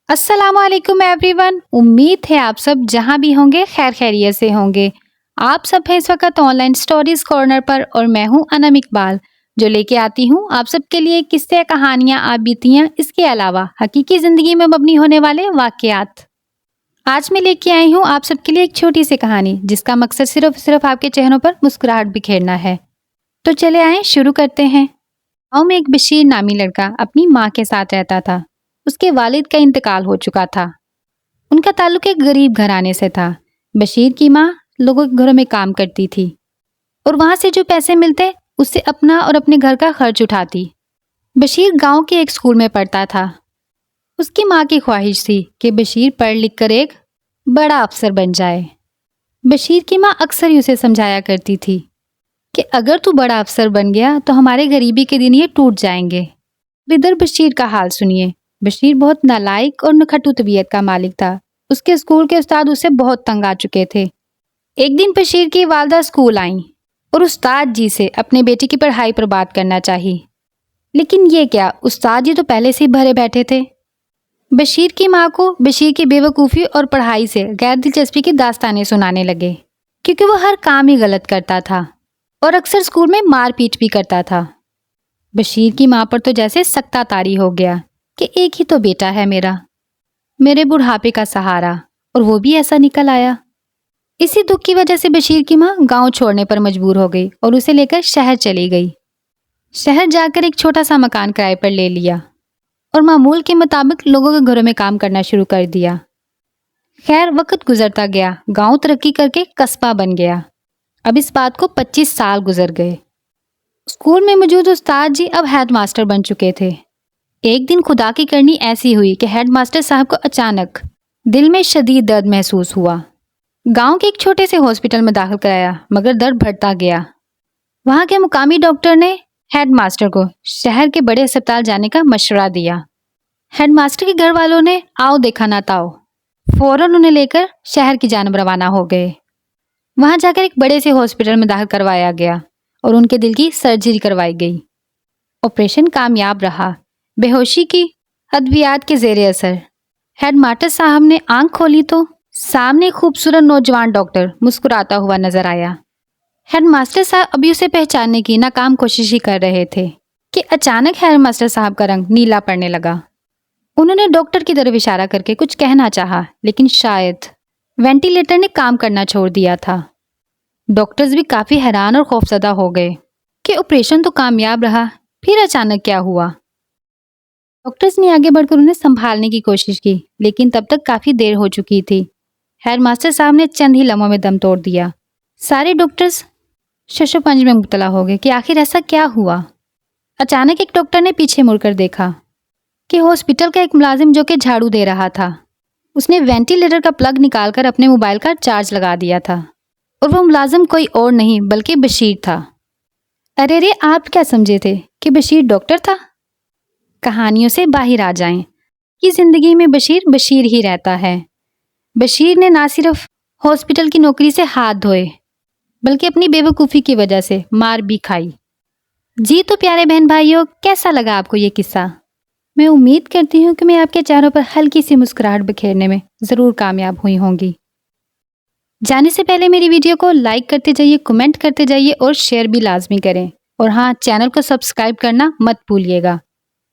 अस्सलाम वालेकुम एवरीवन। उम्मीद है आप सब जहां भी होंगे खैर खैरियत से होंगे। आप सब हैं इस वक्त ऑनलाइन स्टोरीज कॉर्नर पर और मैं हूं अनम इकबाल, जो लेके आती हूं आप सबके लिए किस्से, कहानियां, आप बीतियां, इसके अलावा हकीकी जिंदगी में मबनी होने वाले वाकयात। आज मैं लेके आई हूं आप सबके लिए एक छोटी सी कहानी जिसका मकसद सिर्फ आपके चेहरों पर मुस्कुराहट बिखेरना है। तो चले आए शुरू करते हैं। गाँव में एक बशीर नामी लड़का अपनी माँ के साथ रहता था। उसके वालिद का इंतकाल हो चुका था। उनका ताल्लुक एक गरीब घराने से था। बशीर की माँ लोगों के घरों में काम करती थी और वहां से जो पैसे मिलते उससे अपना और अपने घर का खर्च उठाती। बशीर गांव के एक स्कूल में पढ़ता था। उसकी माँ की ख्वाहिश थी कि बशीर पढ़ लिख कर एक बड़ा अफसर बन जाए। बशीर की माँ अक्सर ही उसे समझाया करती थी कि अगर तू बड़ा अफसर बन गया तो हमारे गरीबी के दिन ये टूट जाएंगे। इधर बशीर का हाल सुनिए। बशीर बहुत नालायक और नखटू तबीयत का मालिक था। उसके स्कूल के उस्ताद उससे बहुत तंग आ चुके थे। एक दिन बशीर की वालदा स्कूल आईं और उस्ताद जी से अपने बेटे की पढ़ाई पर बात करना चाही। लेकिन ये क्या, उस्ताद जी तो पहले से ही भरे बैठे थे। बशीर की माँ को बशीर की बेवकूफ़ी और पढ़ाई से गैर दिलचस्पी की दास्तानें सुनाने लगे, क्योंकि वो हर काम ही गलत करता था और अक्सर स्कूल में मार पीट भी करता था। बशीर की माँ पर तो जैसे सख्ता तारी हो गया कि एक ही तो बेटा है मेरे बुढ़ापे का सहारा, और वो भी ऐसा निकल आया। इसी दुख की वजह से बशीर की माँ गांव छोड़ने पर मजबूर हो गई और उसे लेकर शहर चली गई। शहर जाकर एक छोटा सा मकान किराए पर ले लिया और मामूल के मुताबिक लोगों के घरों में काम करना शुरू कर दिया। खैर, वक्त गुजरता गया, गांव तरक्की करके कस्बा बन गया। अब इस बात को 25 साल गुजर गए। स्कूल में मौजूद उस्ताद जी अब हेड मास्टर बन चुके थे। एक दिन खुदा की करनी ऐसी हुई कि हेड मास्टर साहब को अचानक दिल में शदीद दर्द महसूस हुआ। गांव के एक छोटे से हॉस्पिटल में दाखिल कराया, मगर दर्द बढ़ता गया। वहां के मुकामी डॉक्टर ने हेड मास्टर को शहर के बड़े अस्पताल जाने का मशवरा दिया। हेड मास्टर के घर वालों ने आओ देखा ना ताओ, फौरन उन्हें लेकर शहर की जानब रवाना हो गए। वहां जाकर एक बड़े से हॉस्पिटल में दाखिल करवाया गया और उनके दिल की सर्जरी करवाई गई। ऑपरेशन कामयाब रहा। बेहोशी की अद्वियात के जेरे असर हेड मास्टर साहब ने आंख खोली तो सामने खूबसूरत नौजवान डॉक्टर मुस्कुराता हुआ नजर आया। हेड मास्टर साहब अभी उसे पहचानने की नाकाम कोशिश ही कर रहे थे कि अचानक हेड मास्टर साहब का रंग नीला पड़ने लगा। उन्होंने डॉक्टर की तरफ इशारा करके कुछ कहना चाहा, लेकिन शायद वेंटिलेटर ने काम करना छोड़ दिया था। डॉक्टर्स भी काफी हैरान और खौफजदा हो गए कि ऑपरेशन तो कामयाब रहा, फिर अचानक क्या हुआ। डॉक्टर्स ने आगे बढ़कर उन्हें संभालने की कोशिश की, लेकिन तब तक काफी देर हो चुकी थी। हेड मास्टर साहब ने चंद ही लम्हों में दम तोड़ दिया। सारे डॉक्टर्स शशोपंज में मुब्तला हो गए कि आखिर ऐसा क्या हुआ। अचानक एक डॉक्टर ने पीछे मुड़कर देखा कि हॉस्पिटल का एक मुलाजिम जो कि झाड़ू दे रहा था, उसने वेंटिलेटर का प्लग निकालकर अपने मोबाइल का चार्ज लगा दिया था, और वो मुलाजिम कोई और नहीं बल्कि बशीर था। अरे रे, आप क्या समझे थे कि बशीर डॉक्टर था? कहानियों से बाहर आ जाएं कि जिंदगी में बशीर बशीर ही रहता है। बशीर ने ना सिर्फ हॉस्पिटल की नौकरी से हाथ धोए, बल्कि अपनी बेवकूफ़ी की वजह से मार भी खाई। जी तो प्यारे बहन भाइयों, कैसा लगा आपको ये किस्सा? मैं उम्मीद करती हूँ कि मैं आपके चेहरों पर हल्की सी मुस्कुराहट बिखेरने में ज़रूर कामयाब हुई होंगी। जाने से पहले मेरी वीडियो को लाइक करते जाइए, कमेंट करते जाइए और शेयर भी लाजमी करें। और हाँ, चैनल को सब्सक्राइब करना मत भूलिएगा।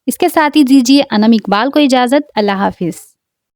इसके साथ ही दीजिए अनम इकबाल को इजाज़त। अल्लाह हाफिज़।